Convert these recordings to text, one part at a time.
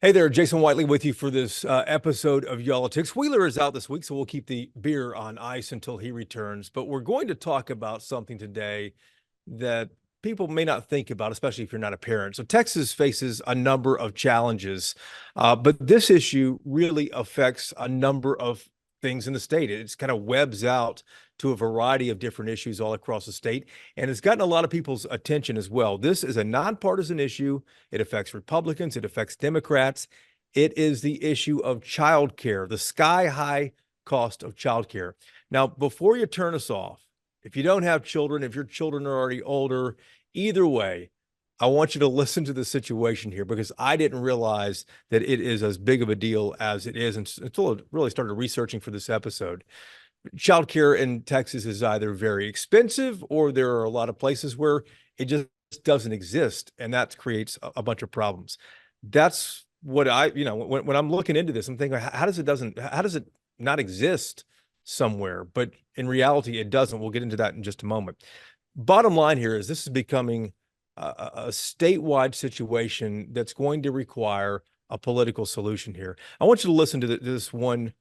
Hey there, Jason Whiteley with you for this episode of Politics. Wheeler is out this week, so we'll keep the beer on ice until he returns. But we're going to talk about something today that people may not think about, especially if you're not a parent. So Texas faces a number of challenges, but this issue really affects a number of things in the state. It's kind of webs out to a variety of different issues all across the state, and it's gotten a lot of people's attention as well. This is a nonpartisan issue. It affects Republicans, it affects Democrats. It is the issue of childcare, the sky-high cost of childcare. Now, before you turn us off, if you don't have children, if your children are already older, either way, I want you to listen to the situation here because I didn't realize that it is as big of a deal as it is until I really started researching for this episode. Childcare in Texas is either very expensive or there are a lot of places where it just doesn't exist, and that creates a bunch of problems. That's what when I'm looking into this, I'm thinking, how does it not exist somewhere? But in reality, it doesn't. We'll get into that in just a moment. Bottom line here is this is becoming a statewide situation that's going to require a political solution here. I want you to listen to this one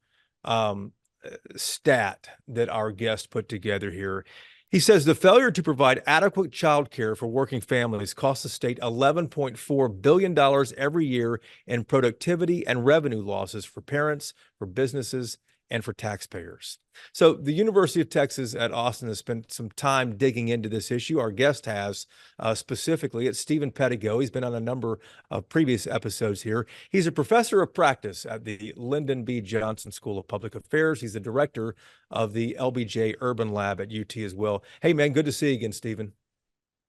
stat that our guest put together here. He says the failure to provide adequate child care for working families costs the state $11.4 billion every year in productivity and revenue losses for parents, for businesses, and for taxpayers. So the University of Texas at Austin has spent some time digging into this issue. Our guest has specifically, it's Stephen Pedigo. He's been on a number of previous episodes here. He's a professor of practice at the Lyndon B. Johnson School of Public Affairs. He's the director of the LBJ Urban Lab at UT as well. Hey, man, good to see you again, Stephen.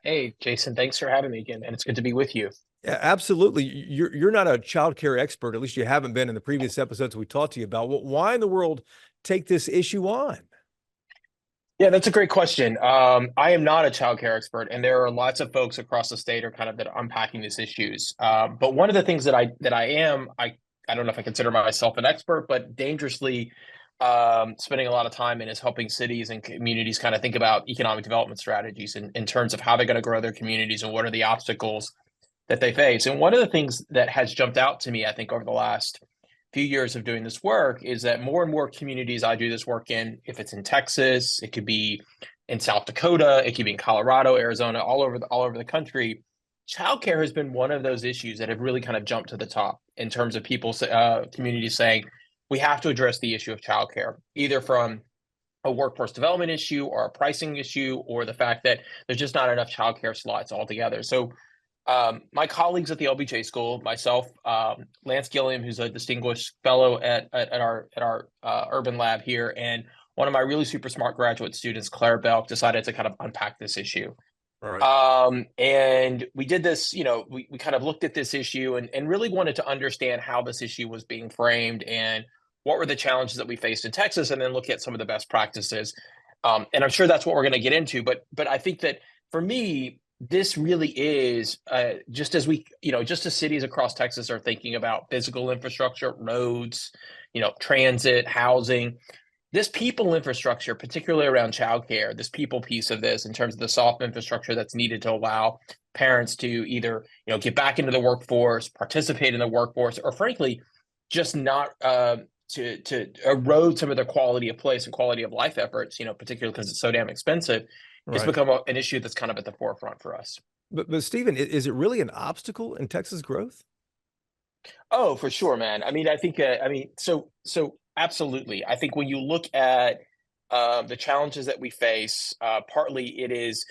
Hey, Jason, thanks for having me again, and it's good to be with you. Yeah, absolutely. You're not a child care expert, at least you haven't been in the previous episodes we talked to you about. Why in the world take this issue on? Yeah, that's a great question. I am not a child care expert, and there are lots of folks across the state are kind of that are unpacking these issues. But one of the things that I don't know if I consider myself an expert, but dangerously spending a lot of time in is helping cities and communities kind of think about economic development strategies in terms of how they're going to grow their communities and what are the obstacles that they face. And one of the things that has jumped out to me, I think, over the last few years of doing this work is that more and more communities I do this work in, if it's in Texas, it could be in South Dakota, it could be in Colorado, Arizona, all over the country. Childcare has been one of those issues that have really kind of jumped to the top in terms of communities saying, we have to address the issue of childcare, either from a workforce development issue or a pricing issue, or the fact that there's just not enough childcare slots altogether. So my colleagues at the LBJ School, myself, Lance Gilliam, who's a distinguished fellow at our urban lab here, and one of my really super smart graduate students, Claire Belk, decided to kind of unpack this issue. All right. And we did this, we kind of looked at this issue and really wanted to understand how this issue was being framed and what were the challenges that we faced in Texas, and then look at some of the best practices. And I'm sure that's what we're going to get into. But I think that for me, this really is just as cities across Texas are thinking about physical infrastructure, roads, transit, housing, this people infrastructure, particularly around childcare, this people piece of this in terms of the soft infrastructure that's needed to allow parents to either, get back into the workforce, participate in the workforce, or frankly, just not to erode some of their quality of place and quality of life efforts, particularly because it's so damn expensive. It's Right. become an issue that's kind of at the forefront for us. But Stephen, is it really an obstacle in Texas growth? Oh, for sure, man. I mean, I think, so absolutely. I think when you look at the challenges that we face, partly it is.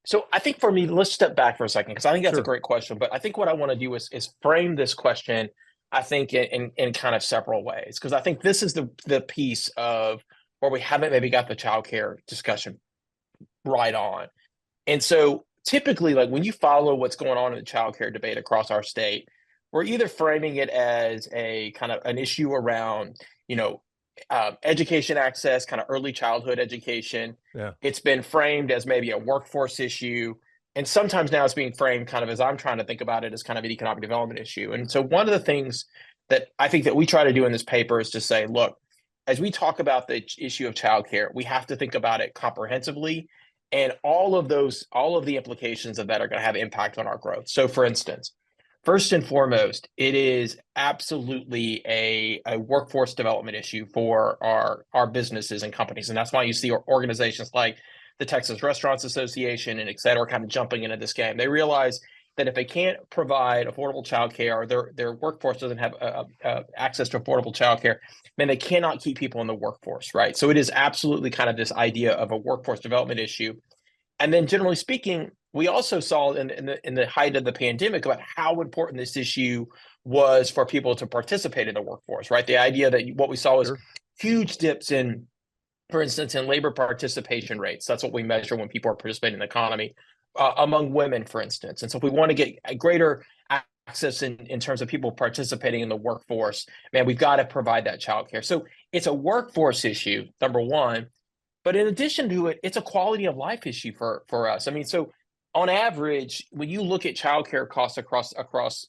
So I think for me, let's step back for a second, because I think that's a Sure. great question. But I think what I want to do is frame this question, I think, in kind of several ways, because I think this is the piece of where we haven't maybe got the childcare discussion right on. And so typically, like when you follow what's going on in the childcare debate across our state, we're either framing it as a kind of an issue around, education access, kind of early childhood education. Yeah. It's been framed as maybe a workforce issue. And sometimes now it's being framed kind of, as I'm trying to think about it, as kind of an economic development issue. And so one of the things that I think that we try to do in this paper is to say, look, as we talk about the issue of childcare, we have to think about it comprehensively. And all of the implications of that are going to have impact on our growth. So for instance, First and foremost, it is absolutely a workforce development issue for our businesses and companies. And that's why you see organizations like the Texas Restaurants Association and et cetera kind of jumping into this game. They realize that if they can't provide affordable childcare, or their workforce doesn't have access to affordable childcare, then they cannot keep people in the workforce, right? So it is absolutely kind of this idea of a workforce development issue. And then, generally speaking, we also saw in the height of the pandemic about how important this issue was for people to participate in the workforce, right? The idea that what we saw was Sure. huge dips in, for instance, in labor participation rates. That's what we measure when people are participating in the economy, among women, for instance. And so if we want to get a greater access in terms of people participating in the workforce, man, we've got to provide that childcare. So it's a workforce issue, number one. But in addition to it, it's a quality of life issue for us. I mean, so on average, when you look at childcare costs across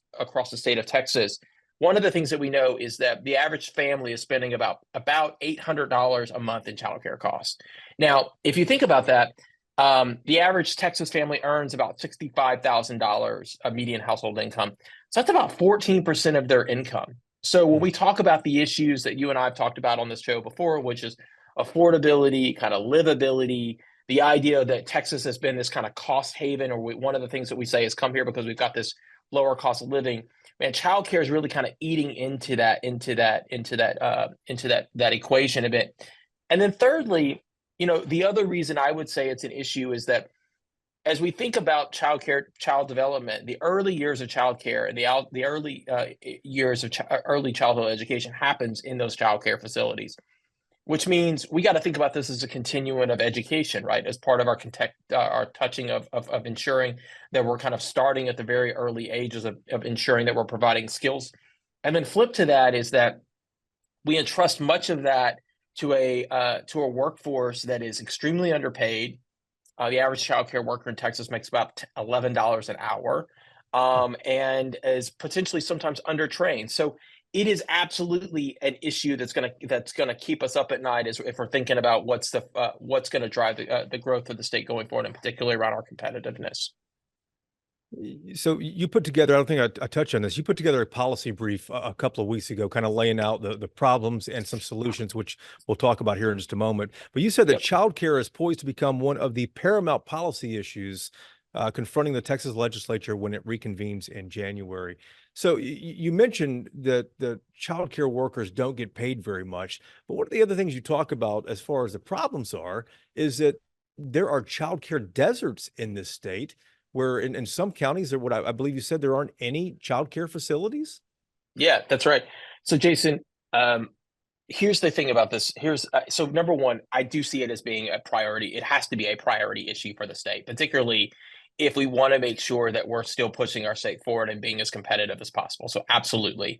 the state of Texas, one of the things that we know is that the average family is spending about $800 a month in childcare costs. Now, if you think about that, the average Texas family earns about $65,000 of median household income. So that's about 14% of their income. So when we talk about the issues that you and I have talked about on this show before, which is affordability, kind of livability, the idea that Texas has been this kind of cost haven, or one of the things that we say is come here because we've got this lower cost of living. Man, childcare is really kind of eating into that equation a bit. And then thirdly, the other reason I would say it's an issue is that as we think about childcare, child development, the early years of childcare and the early years of early childhood education happens in those childcare facilities, which means we got to think about this as a continuum of education, right? As part of our touching of ensuring that we're kind of starting at the very early ages of ensuring that we're providing skills. And then flip to that is that we entrust much of that to a workforce that is extremely underpaid. The average childcare worker in Texas makes about $11 an hour, and is potentially sometimes undertrained. So it is absolutely an issue that's gonna keep us up at night if we're thinking about what's going to drive the growth of the state going forward, and particularly around our competitiveness. So you put together, I don't think I touched on this. You put together a policy brief a couple of weeks ago, kind of laying out the problems and some solutions, which we'll talk about here in just a moment. But you said that Yep. childcare is poised to become one of the paramount policy issues confronting the Texas legislature when it reconvenes in January. So you mentioned that the childcare workers don't get paid very much, but one of the other things you talk about as far as the problems is that there are childcare deserts in this state where in some counties there, what I believe you said, there aren't any childcare facilities. Yeah, that's right. So Jason, here's the thing about this. So number one, I do see it as being a priority. It has to be a priority issue for the state, particularly if we want to make sure that we're still pushing our state forward and being as competitive as possible. So absolutely.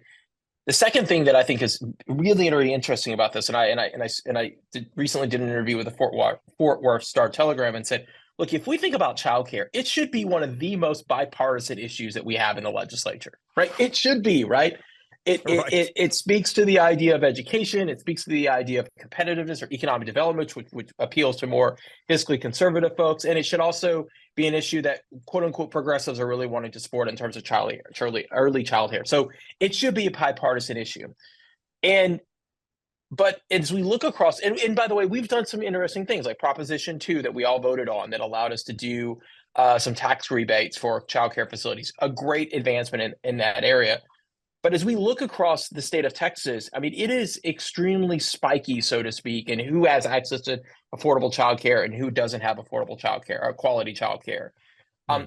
The second thing that I think is really, really interesting about this, and I recently did an interview with the Fort Worth Star Telegram and said, look, if we think about childcare, it should be one of the most bipartisan issues that we have in the legislature, right? It should be, right? It speaks to the idea of education. It speaks to the idea of competitiveness or economic development, which appeals to more fiscally conservative folks. And it should also be an issue that quote unquote progressives are really wanting to support in terms of early childcare. So it should be a bipartisan issue. But as we look across, and by the way, we've done some interesting things like Proposition 2 that we all voted on that allowed us to do some tax rebates for childcare facilities, a great advancement in that area. But as we look across the state of Texas, I mean, it is extremely spiky, so to speak, and who has access to affordable childcare and who doesn't have affordable childcare or quality childcare.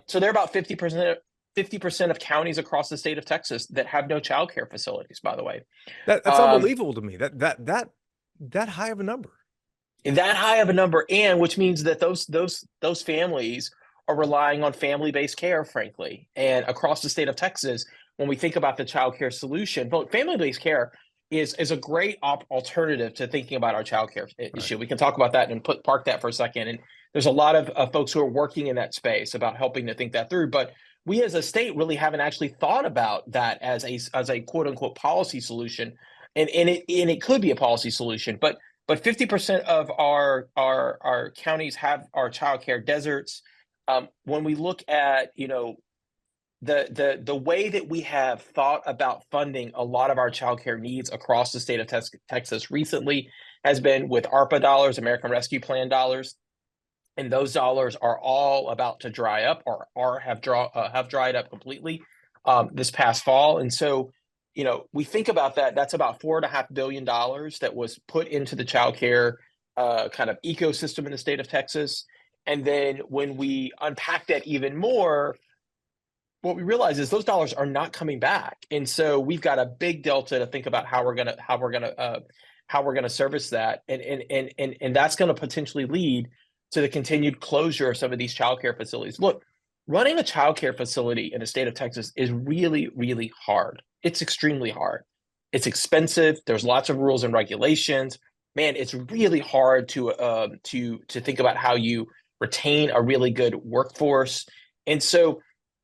So there are about 50% of counties across the state of Texas that have no childcare facilities, by the way. That's unbelievable to me. That high of a number. That high of a number, and which means that those families are relying on family-based care, frankly. And across the state of Texas, when we think about the child care solution, but family-based care is a great alternative to thinking about our child care issue. We can talk about that and park that for a second. And there's a lot of folks who are working in that space about helping to think that through. But we as a state really haven't actually thought about that as a quote unquote policy solution. And it could be a policy solution, but 50% of our counties have our child care deserts. When we look at, the way that we have thought about funding a lot of our childcare needs across the state of Texas recently has been with ARPA dollars, American Rescue Plan dollars, and those dollars are all about to dry up or have dried up completely this past fall. And so, we think about that. That's about $4.5 billion that was put into the childcare kind of ecosystem in the state of Texas. And then when we unpack that even more, what we realize is those dollars are not coming back, and so we've got a big delta to think about how we're gonna service that, and that's going to potentially lead to the continued closure of some of these childcare facilities. Look, running a childcare facility in the state of Texas is really, really hard. It's extremely hard. It's expensive. There's lots of rules and regulations. Man, it's really hard to think about how you retain a really good workforce, and so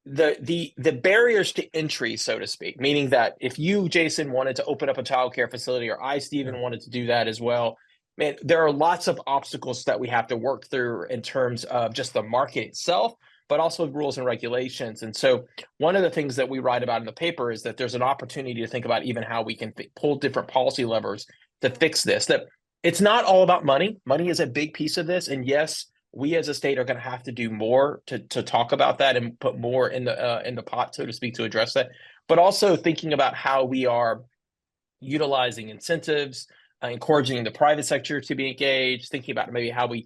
the barriers to entry, so to speak, meaning that if you, Jason, wanted to open up a childcare facility, or I, Stephen, wanted to do that as well, man, there are lots of obstacles that we have to work through in terms of just the market itself, but also rules and regulations. And so one of the things that we write about in the paper is that there's an opportunity to think about even how we can pull different policy levers to fix this. That it's not all about money. Money is a big piece of this. And yes, we as a state are going to have to do more to talk about that and put more in the pot, so to speak, to address that. But also thinking about how we are utilizing incentives, encouraging the private sector to be engaged, thinking about maybe how we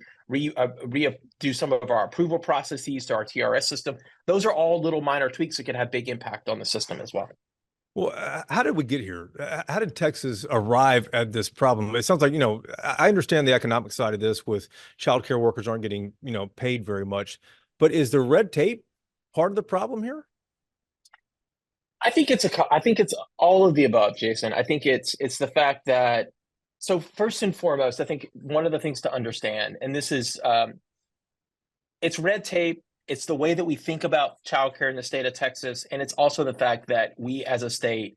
do some of our approval processes to our TRS system. Those are all little minor tweaks that can have big impact on the system as well. Well, how did we get here? How did Texas arrive at this problem? It sounds like, I understand the economic side of this with childcare workers aren't getting, paid very much, but is the red tape part of the problem here? I think it's all of the above, Jason. I think it's the fact that, so first and foremost, I think one of the things to understand, and this is, it's red tape. It's the way that we think about childcare in the state of Texas, and it's also the fact that we, as a state,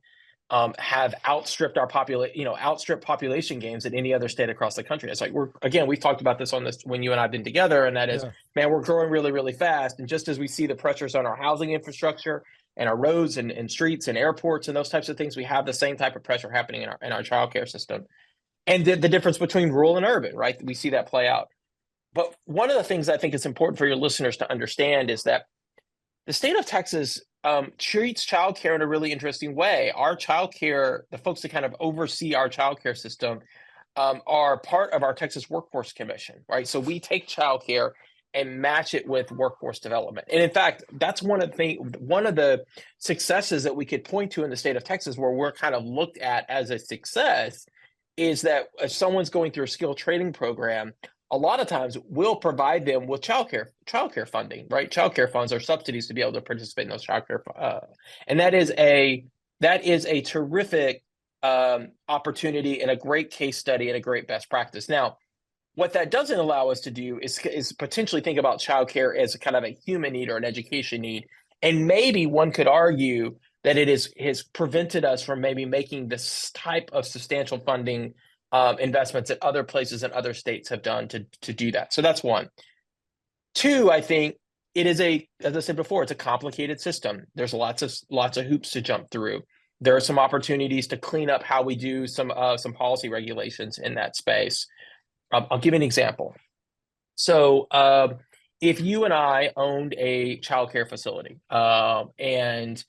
have outstripped population gains in any other state across the country. It's like we've talked about this when you and I've been together, and that is, man, we're growing really, really fast. And just as we see the pressures on our housing infrastructure and our roads and streets and airports and those types of things, we have the same type of pressure happening in our childcare system. And the difference between rural and urban, right? We see that play out. But one of the things I think is important for your listeners to understand is that the state of Texas treats childcare in a really interesting way. Our childcare, the folks that kind of oversee our childcare system, are part of our Texas Workforce Commission, right? So we take childcare and match it with workforce development. And in fact, that's one of the successes that we could point to in the state of Texas, where we're kind of looked at as a success, is that if someone's going through a skill training program, a lot of times we'll provide them with childcare funding, right? Childcare funds are subsidies to be able to participate in those childcare, and that is a terrific opportunity and a great case study and a great best practice. Now, what that doesn't allow us to do is potentially think about childcare as a kind of a human need or an education need, and maybe one could argue that it has prevented us from maybe making this type of substantial funding investments that other places and other states have done to do that. So that's one. Two, I think it is as I said before, it's a complicated system. There's lots of hoops to jump through. There are some opportunities to clean up how we do some policy regulations in that space. I'll give you an example. So if you and I owned a childcare facility and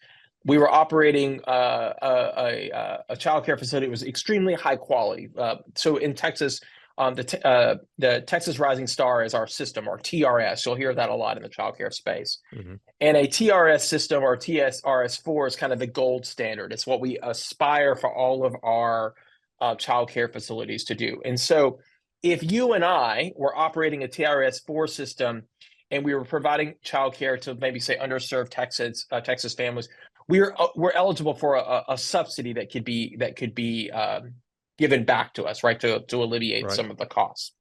we were operating a childcare facility that was extremely high quality. So in Texas, the Texas Rising Star is our system, or TRS. You'll hear that a lot in the childcare space. Mm-hmm. And a TRS system, or TSRS4, is kind of the gold standard. It's what we aspire for all of our childcare facilities to do. And so if you and I were operating a TRS4 system and we were providing childcare to maybe say underserved Texas families, we're eligible for a subsidy that could be given back to us, right, to alleviate some of the costs.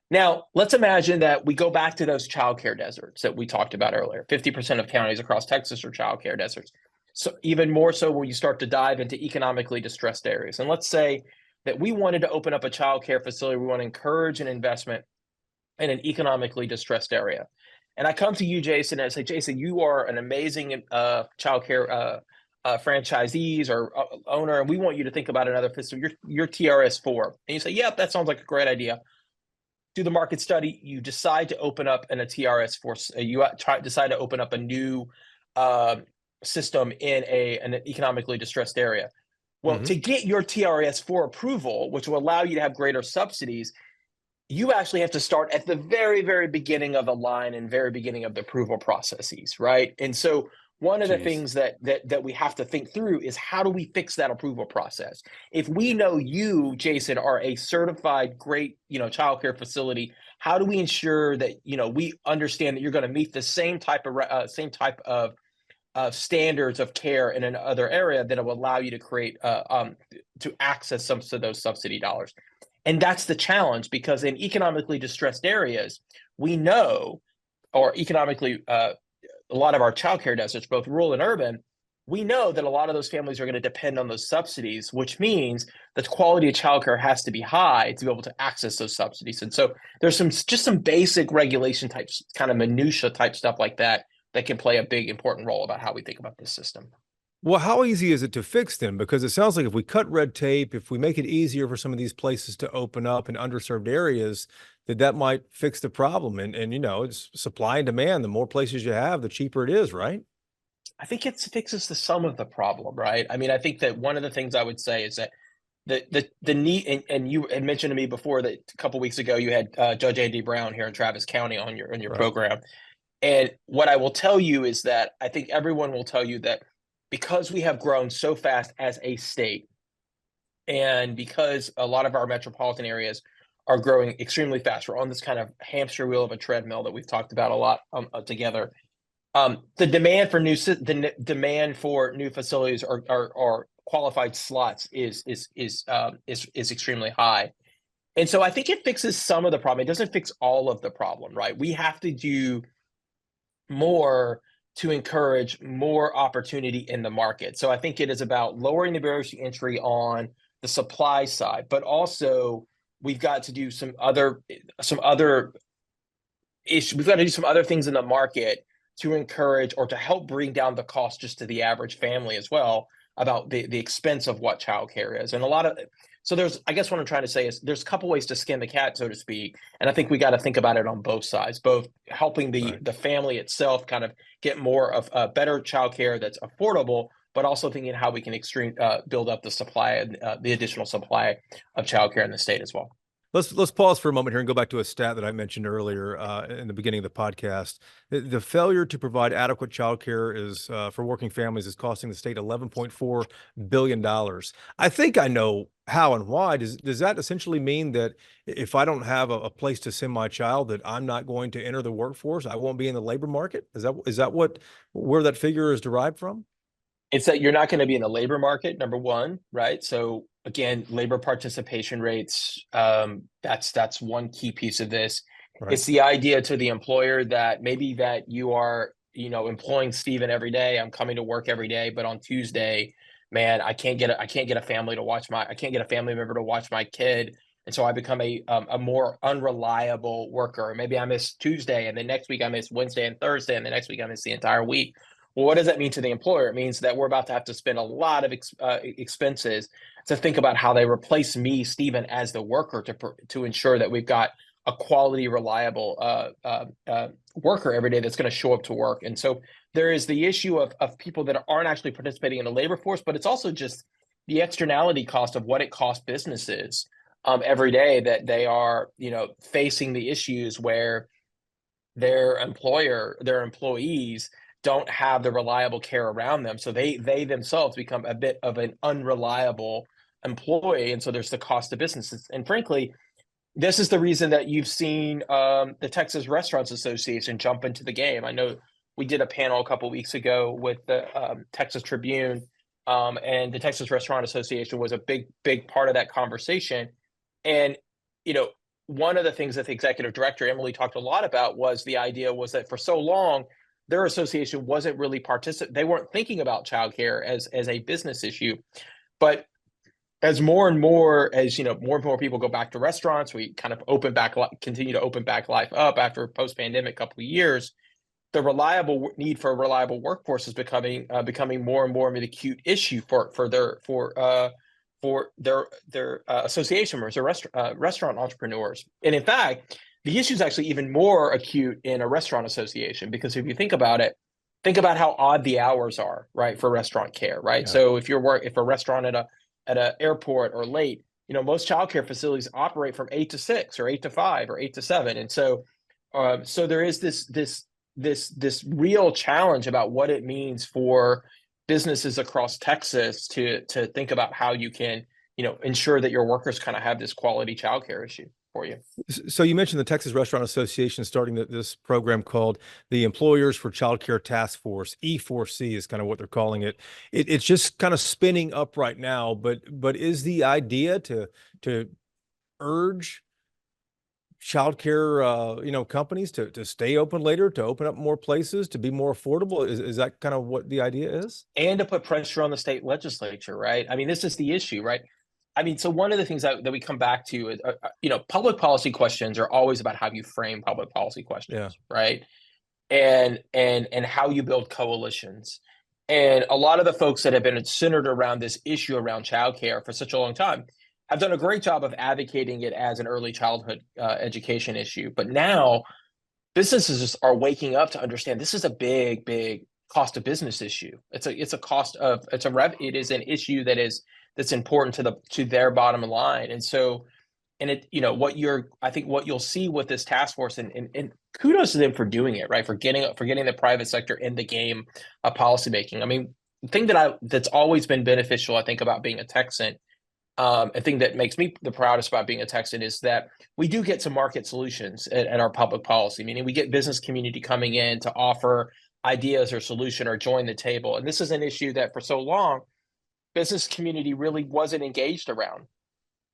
Now, let's imagine that we go back to those childcare deserts that we talked about earlier. 50% of counties across Texas are childcare deserts. So even more so when you start to dive into economically distressed areas. And let's say that we wanted to open up a childcare facility. We want to encourage an investment in an economically distressed area. And I come to you, Jason, and I say, Jason, you are an amazing childcare franchisees or owner, and we want you to think about another facility. Your TRS-4, and you say, "Yep, that sounds like a great idea." Do the market study. You decide to open up in a TRS-4. Decide to open up a new uh, system in an economically distressed area. Well, Hmm. to get your TRS-4 approval, which will allow you to have greater subsidies, you actually have to start at the very, very beginning of the line and very beginning of the approval processes, right? And so one of the Jeez. things that we have to think through is how do we fix that approval process? If we know you, Jason, are a certified great, childcare facility, how do we ensure that we understand that you're going to meet the same type of standards of care in another area that will allow you to create to access some of those subsidy dollars? And that's the challenge, because in economically distressed areas, we know, or economically, a lot of our childcare deserts, both rural and urban, we know that a lot of those families are going to depend on those subsidies, which means that the quality of childcare has to be high to be able to access those subsidies. And so there's some basic regulation types, kind of minutia type stuff like that, that can play a big important role about how we think about this system. Well, how easy is it to fix them? Because it sounds like if we cut red tape, if we make it easier for some of these places to open up in underserved areas, that might fix the problem. And it's supply and demand. The more places you have, the cheaper it is, right? I think it fixes the sum of the problem, right? I mean, I think that one of the things I would say is that the need, and you had mentioned to me before that a couple weeks ago you had Judge Andy Brown here in Travis County on your Right. program. And what I will tell you is that I think everyone will tell you that because we have grown so fast as a state, and because a lot of our metropolitan areas are growing extremely fast, we're on this kind of hamster wheel of a treadmill that we've talked about a lot together. The demand for new facilities or qualified slots is extremely high. And so I think it fixes some of the problem. It doesn't fix all of the problem, right? We have to do more to encourage more opportunity in the market. So I think it is about lowering the barriers to entry on the supply side, but also we've got to do some other issues. We've got to do some other things in the market to encourage or to help bring down the cost just to the average family as well, about the expense of what childcare is. And I guess what I'm trying to say is there's a couple ways to skin the cat, so to speak. And I think we got to think about it on both sides, both helping Right. the family itself kind of get more of better childcare that's affordable, but also thinking how we can build up the supply and the additional supply of childcare in the state as well. Let's pause for a moment here and go back to a stat that I mentioned earlier in the beginning of the podcast. The failure to provide adequate childcare is for working families is costing the state $11.4 billion. I think I know how and why. Does that essentially mean that if I don't have a place to send my child, that I'm not going to enter the workforce? I won't be in the labor market? Is that where that figure is derived from? It's that you're not going to be in the labor market, number one, right? So again, labor participation rates, that's one key piece of this. Right. It's the idea to the employer that maybe that you are, employing Steven every day. I'm coming to work every day, but on Tuesday, man, I can't get a I can't get a family member to watch my kid. And so I become a more unreliable worker. Maybe I miss Tuesday, and the next week I miss Wednesday and Thursday, and the next week I miss the entire week. Well, what does that mean to the employer? It means that we're about to have to spend a lot of expenses to think about how they replace me, Stephen, as the worker to ensure that we've got a quality, reliable worker every day that's going to show up to work. And so there is the issue of people that aren't actually participating in the labor force, but it's also just the externality cost of what it costs businesses every day that they are, facing the issues where their employees don't have the reliable care around them. So they themselves become a bit of an unreliable employee. And so there's the cost of businesses. And frankly, this is the reason that you've seen the Texas Restaurants Association jump into the game. I know we did a panel a couple of weeks ago with the Texas Tribune, and the Texas Restaurant Association was a big part of that conversation. And, one of the things that the executive director, Emily, talked a lot about was the idea was that for so long, their association wasn't really they weren't thinking about childcare as a business issue. But as more and more people go back to restaurants, we kind of continue to open back life up after post-pandemic couple of years. the reliable need for a reliable workforce is becoming more and more of an acute issue for their association members or restaurant entrepreneurs. And in fact, the issue is actually even more acute in a restaurant association, because if you think about it, think about how odd the hours are, right, for restaurant care, right? Yeah. So if a restaurant at a airport or late, most childcare facilities operate from 8 to 6 or 8 to 5 or 8 to 7, and so there is this real challenge about what it means for businesses across Texas to think about how you can, ensure that your workers kind of have this quality childcare issue for you. So you mentioned the Texas Restaurant Association starting this program called the Employers for Childcare Task Force. E4C is kind of what they're calling it. It's just kind of spinning up right now, but is the idea to urge childcare companies to stay open later, to open up more places, to be more affordable? Is that kind of what the idea is? And to put pressure on the state legislature, right? I mean, this is the issue, right? I mean, so one of the things that we come back to is, public policy questions are always about how you frame public policy questions, Yeah. right? And how you build coalitions. And a lot of the folks that have been centered around this issue around childcare for such a long time have done a great job of advocating it as an early childhood education issue. But now businesses just are waking up to understand this is a big, big cost of business issue. It is an issue that's important to their bottom line. And so, and I think what you'll see with this task force, and kudos to them for doing it, right? For getting the private sector in the game of policymaking. I mean, the thing that's always been beneficial, I think, about being a Texan, a thing that makes me the proudest about being a Texan, is that we do get some market solutions at our public policy, meaning we get business community coming in to offer ideas or solution or join the table. And this is an issue that for so long, business community really wasn't engaged around,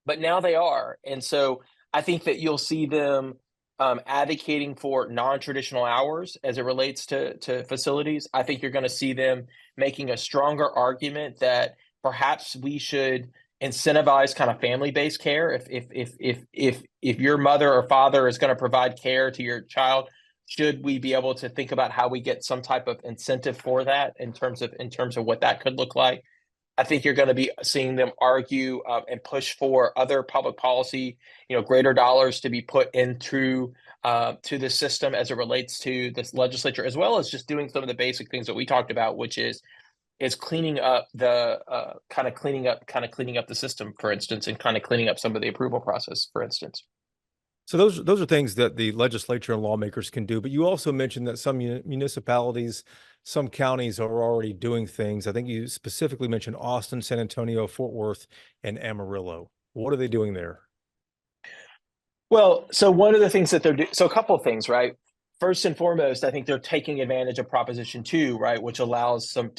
but now they are. And so I think that you'll see them advocating for non-traditional hours as it relates to facilities. I think you're going to see them making a stronger argument that perhaps we should incentivize kind of family-based care. If your mother or father is going to provide care to your child, should we be able to think about how we get some type of incentive for that in terms of what that could look like? I think you're going to be seeing them argue and push for other public policy, greater dollars to be put into to the system as it relates to this legislature, as well as just doing some of the basic things that we talked about, which is cleaning up the cleaning up the system, for instance, and kind of cleaning up some of the approval process, for instance. So those are things that the legislature and lawmakers can do. But you also mentioned that some municipalities, some counties are already doing things. I think you specifically mentioned Austin, San Antonio, Fort Worth, and Amarillo. What are they doing there? Well, so one of the things that they're doing, so a couple of things, right? First and foremost, I think they're taking advantage of Proposition 2, right, which allows some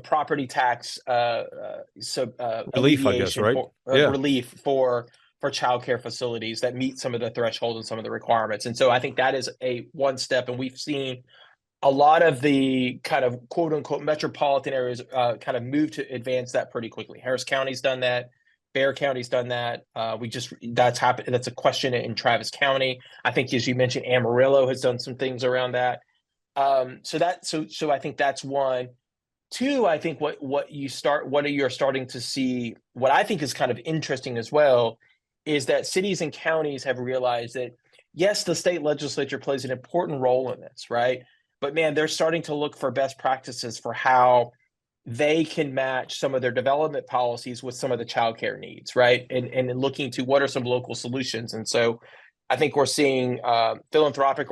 property tax Relief, I guess, right? Relief for childcare facilities that meet some of the threshold and some of the requirements. And so I think that is one step. And we've seen a lot of the kind of quote unquote metropolitan areas kind of move to advance that pretty quickly. Harris County's done that. Bexar County's done that. That's happened. That's a question in Travis County. I think, as you mentioned, Amarillo has done some things around that. So I think that's one. Two, I think what you're starting to see, what I think is kind of interesting as well, is that cities and counties have realized that, yes, the state legislature plays an important role in this, right? But man, they're starting to look for best practices for how they can match some of their development policies with some of the childcare needs, right? And looking to what are some local solutions. And so I think we're seeing philanthropic,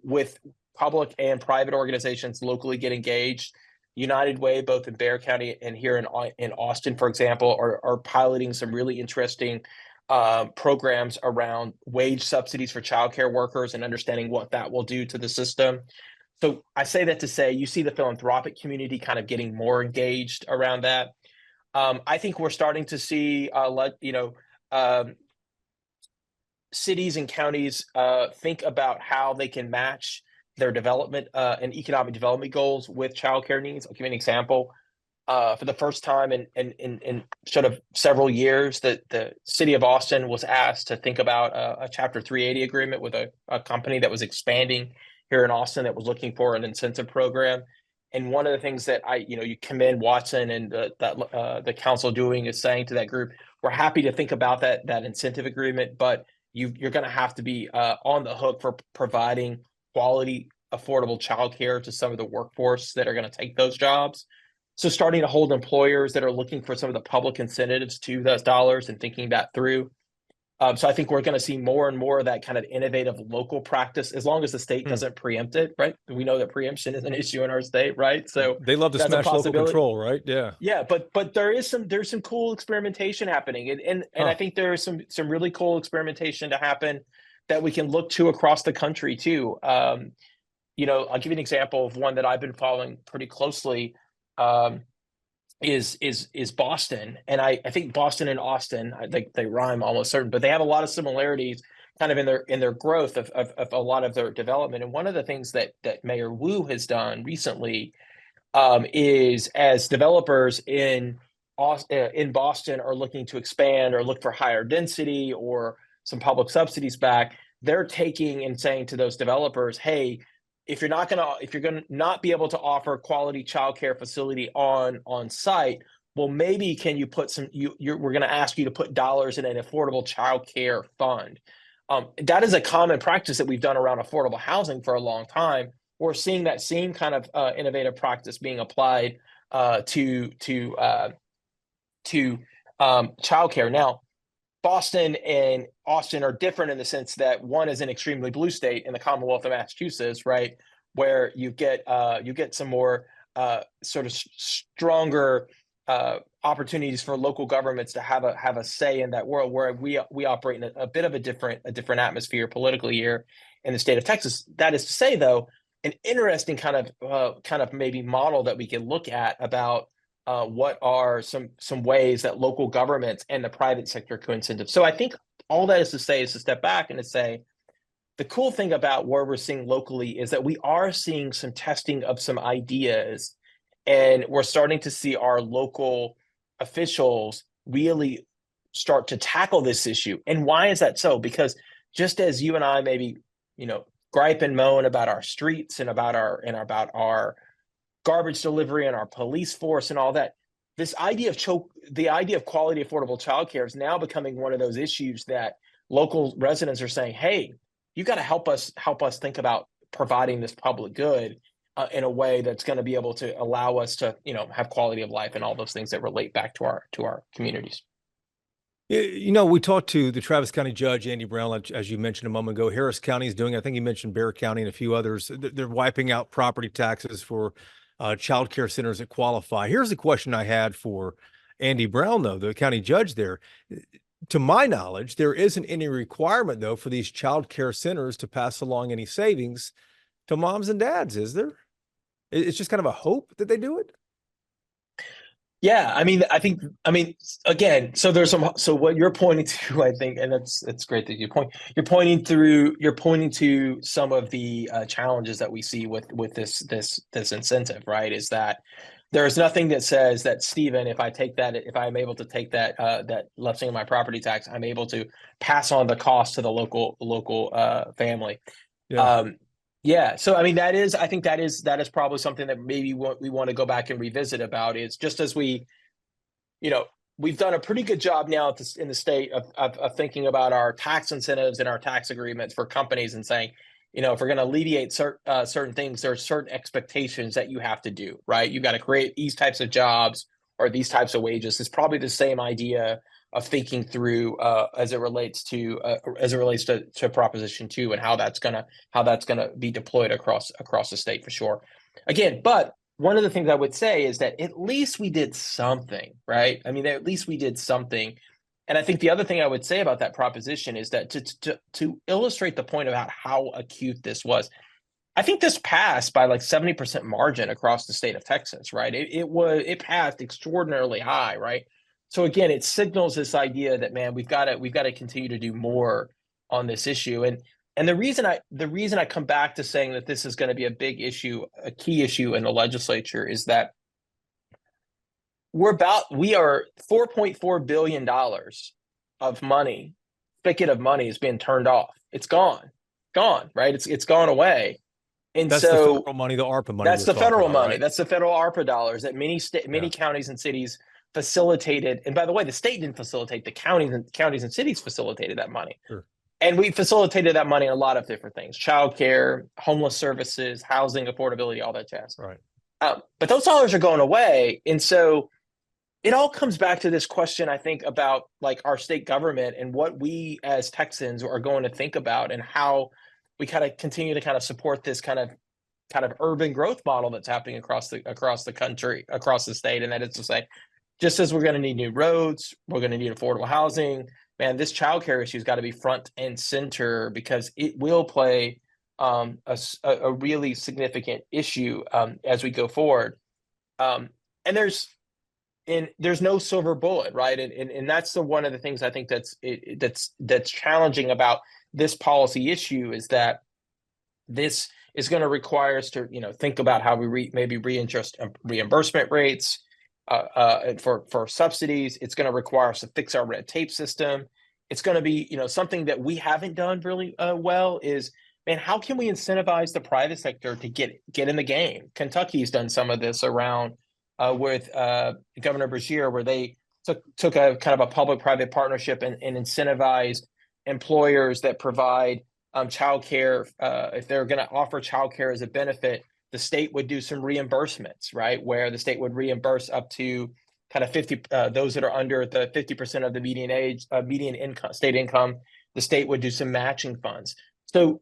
with public and private organizations locally get engaged. United Way, both in Bexar County and here in Austin, for example, are piloting some really interesting programs around wage subsidies for childcare workers and understanding what that will do to the system. So I say that to say you see the philanthropic community kind of getting more engaged around that. I think we're starting to see, cities and counties think about how they can match their development and economic development goals with childcare needs. I'll give you an example. For the first time in sort of several years, the city of Austin was asked to think about a Chapter 380 agreement with a company that was expanding here in Austin that was looking for an incentive program. And one of the things that you commend Watson and the council doing is saying to that group, we're happy to think about that incentive agreement, but you're going to have to be on the hook for providing quality, affordable childcare to some of the workforce that are going to take those jobs. So starting to hold employers that are looking for some of the public incentives to those dollars and thinking that through. So I think we're going to see more and more of that kind of innovative local practice, as long as the state doesn't preempt it, right? We know that preemption is an issue in our state, right? So they love to that's a smash local possibility. control, right? Yeah. Yeah, but there's some cool experimentation happening, and I think there is some really cool experimentation to happen that we can look to across the country too. I'll give you an example of one that I've been following pretty closely. Is Boston, and I think Boston and Austin, I think they rhyme almost certain, but they have a lot of similarities kind of in their growth of a lot of their development. And one of the things that Mayor Wu has done recently is, as developers in Boston are looking to expand or look for higher density or some public subsidies back, they're taking and saying to those developers, hey, if you're going to not be able to offer quality childcare facility on site, well, maybe can you put we're going to ask you to put dollars in an affordable childcare fund. That is a common practice that we've done around affordable housing for a long time. We're seeing that same kind of innovative practice being applied to childcare. Now, Boston and Austin are different in the sense that one is an extremely blue state in the Commonwealth of Massachusetts, right, where you get some more sort of stronger opportunities for local governments to have a say in that world, where we operate in a bit of a different atmosphere politically here in the state of Texas. That is to say, though, an interesting kind of maybe model that we can look at about what are some ways that local governments and the private sector co-incentive. So I think all that is to say is to step back and to say, the cool thing about where we're seeing locally is that we are seeing some testing of some ideas, and we're starting to see our local officials really start to tackle this issue. And why is that so? Because just as you and I maybe, gripe and moan about our streets and about our garbage delivery and our police force and all that, the idea of quality, affordable childcare is now becoming one of those issues that local residents are saying, hey, you got to help us think about providing this public good in a way that's going to be able to allow us to, have quality of life and all those things that relate back to our communities. We talked to the Travis County Judge, Andy Brown, as you mentioned a moment ago. Harris County is doing, I think you mentioned Bear County and a few others. They're wiping out property taxes for child care centers that qualify. Here's a question I had for Andy Brown, though, the county judge there. To my knowledge, there isn't any requirement, though, for these child care centers to pass along any savings to moms and dads, is there? It's just kind of a hope that they do it. Yeah, again, so what you're pointing to, I think, and it's great that you're pointing to some of the challenges that we see with this incentive, right? Is that there is nothing that says that, Stephen, if I'm able to take that lessening of my property tax, I'm able to pass on the cost to the local family. Yeah. Yeah. So, I think that is probably something that maybe we want to go back and revisit about, is just as we've done a pretty good job now in the state of thinking about our tax incentives and our tax agreements for companies and saying, if we're going to alleviate certain things, there are certain expectations that you have to do, right? You've got to create these types of jobs or these types of wages. It's probably the same idea of thinking through as it relates to Proposition 2 and how that's gonna be deployed across the state for sure. Again, but one of the things I would say is that at least we did something, right? At least we did something. And I think the other thing I would say about that proposition is that to illustrate the point about how acute this was, I think this passed by like 70% margin across the state of Texas, right? It passed extraordinarily high, right? So again, it signals this idea that, man, we've got to continue to do more on this issue. And the reason I come back to saying that this is going to be a big issue, a key issue in the legislature, is that we are $4.4 billion of money, spigot of money, is being turned off. It's gone, right? It's gone away. And That's the so federal money, the ARPA money that's we're the talking federal about, money. right? That's the federal ARPA dollars that Yeah. many counties and cities facilitated. And by the way, the state didn't facilitate, the counties and cities facilitated that money. Sure. And we facilitated that money in a lot of different things: childcare, homeless services, housing affordability, all that jazz. Right. But those dollars are going away. And so it all comes back to this question, I think, about like our state government and what we as Texans are going to think about, and how we kind of continue to kind of support this kind of urban growth model that's happening across the country, across the state. And that is to say, just as we're going to need new roads, we're going to need affordable housing. Man, this childcare issue has got to be front and center, because it will play a really significant issue as we go forward. And there's no silver bullet, right? And that's one of the things I think that's challenging about this policy issue, is that this is going to require us to think about how we maybe readjust reimbursement rates for subsidies. It's going to require us to fix our red tape system. It's going to be something that we haven't done really well is, man, how can we incentivize the private sector to get in the game? Kentucky's done some of this around with Governor Beshear, where they took a kind of a public-private partnership and incentivized employers that provide childcare. If they're going to offer childcare as a benefit, the state would do some reimbursements, right? Where the state would reimburse up to kind of 50, those that are under the 50% of the median income, state income. The state would do some matching funds. So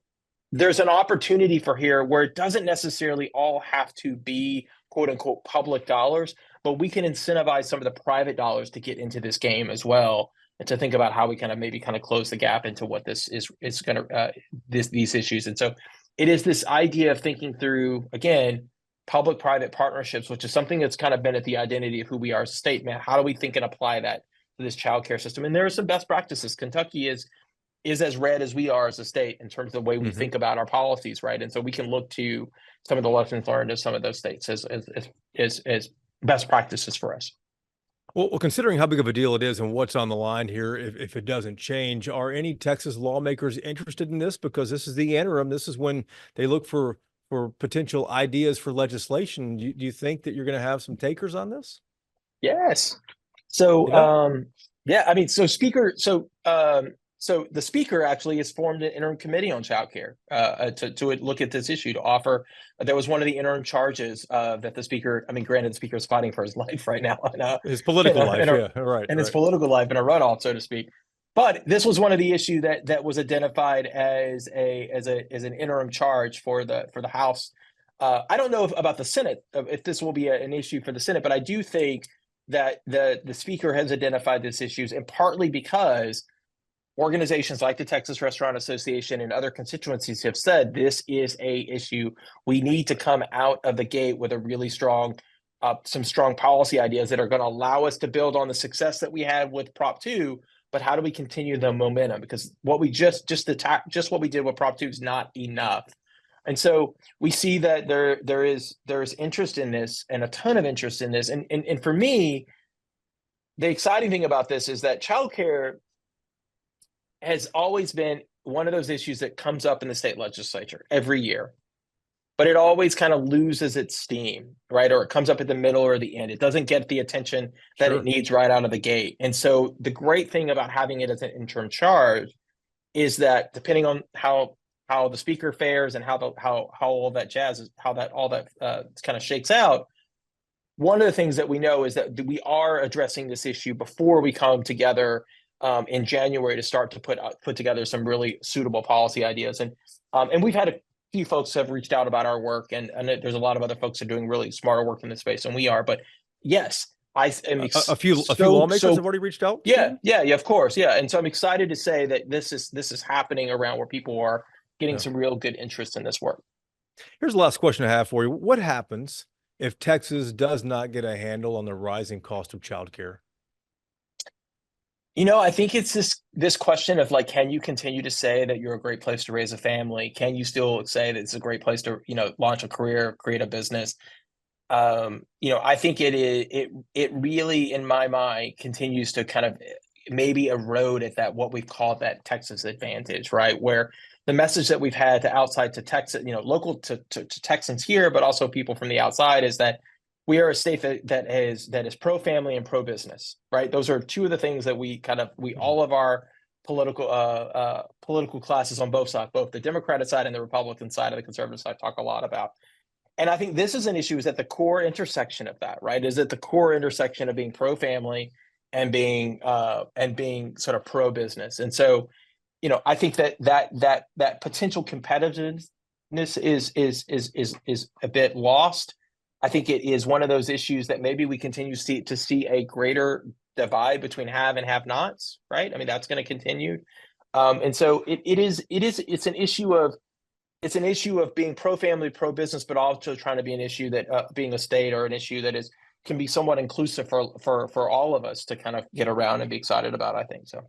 there's an opportunity for here where it doesn't necessarily all have to be quote unquote public dollars, but we can incentivize some of the private dollars to get into this game as well, and to think about how we maybe close the gap into what this is going to these issues. And so it is this idea of thinking through, again, public-private partnerships, which is something that's kind of been at the identity of who we are as a state. Man, how do we think and apply that to this childcare system? And there are some best practices. Kentucky is as red as we are as a state in terms of the way we think about our policies, right? And so we can look to some of the lessons learned of some of those states as best practices for us. Well, considering how big of a deal it is and what's on the line here, if it doesn't change, are any Texas lawmakers interested in this? Because this is the interim. This is when they look for potential ideas for legislation. Do you think that you're going to have some takers on this? Yes. So, yeah, I mean, so the speaker actually has formed an interim committee on childcare to look at this issue, to offer. There was one of the interim charges that the speaker. I mean, granted, the speaker is fighting for his life right now. His political life, yeah, right. And his political life in a runoff, so to speak. But this was one of the issues that was identified as an interim charge for the House. I don't know about the Senate, if this will be an issue for the Senate, but I do think that the speaker has identified these issues, and partly because organizations like the Texas Restaurant Association and other constituencies have said this is a issue. We need to come out of the gate with a really strong, some strong policy ideas that are going to allow us to build on the success that we had with Prop 2. But how do we continue the momentum? Because what we just what we did with Prop 2 is not enough. And so we see that there is interest in this, and a ton of interest in this. And for me, the exciting thing about this is that childcare has always been one of those issues that comes up in the state legislature every year, but it always kind of loses its steam, right? Or it comes up at the middle or the end. It doesn't get the attention that it needs right out of the gate. And so the great thing about having it as an interim charge is that depending on how the speaker fares and how all that jazz is, how all that kind of shakes out, one of the things that we know is that we are addressing this issue before we come together in January to start to put together some really suitable policy ideas. And we've had a few folks have reached out about our work, and there's a lot of other folks that are doing really smarter work in this space than we are. But yes, I am a few lawmakers have already reached out. Yeah, of course, yeah. And so I'm excited to say that this is happening around where people are getting some real good interest in this work. Here's the last question I have for you. What happens if Texas does not get a handle on the rising cost of childcare? I think it's this question of like, can you continue to say that you're a great place to raise a family? Can you still say that it's a great place to, launch a career, create a business? I think it really, in my mind, continues to kind of maybe erode at that, what we've called that Texas advantage, right? Where the message that we've had to outside to Texas, local to Texans here, but also people from the outside, is that we are a state that is pro-family and pro-business, right? Those are two of the things that we all of our political classes on both sides, both the Democratic side and the Republican side of the conservative side, talk a lot about. And I think this is an issue, is at the core intersection of that, right? Is at the core intersection of being pro-family and being sort of pro-business. And so, I think that potential competitiveness is a bit lost. I think it is one of those issues that maybe we continue to see a greater divide between have and have-nots, right? I mean, that's going to continue. And so it's an issue of being pro-family, pro-business, but also trying to be an issue that being a state, or an issue that can be somewhat inclusive for all of us to kind of get around and be excited about, I think so.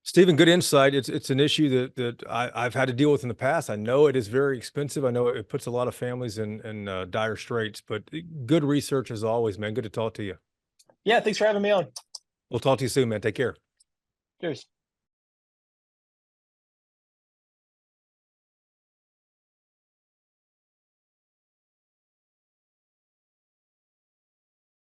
Stephen, good insight. It's an issue that I've had to deal with in the past. I know it is very expensive. I know it puts a lot of families in dire straits, but good research as always, man. Good to talk to you. Yeah, thanks for having me on. We'll talk to you soon, man. Take care. Cheers.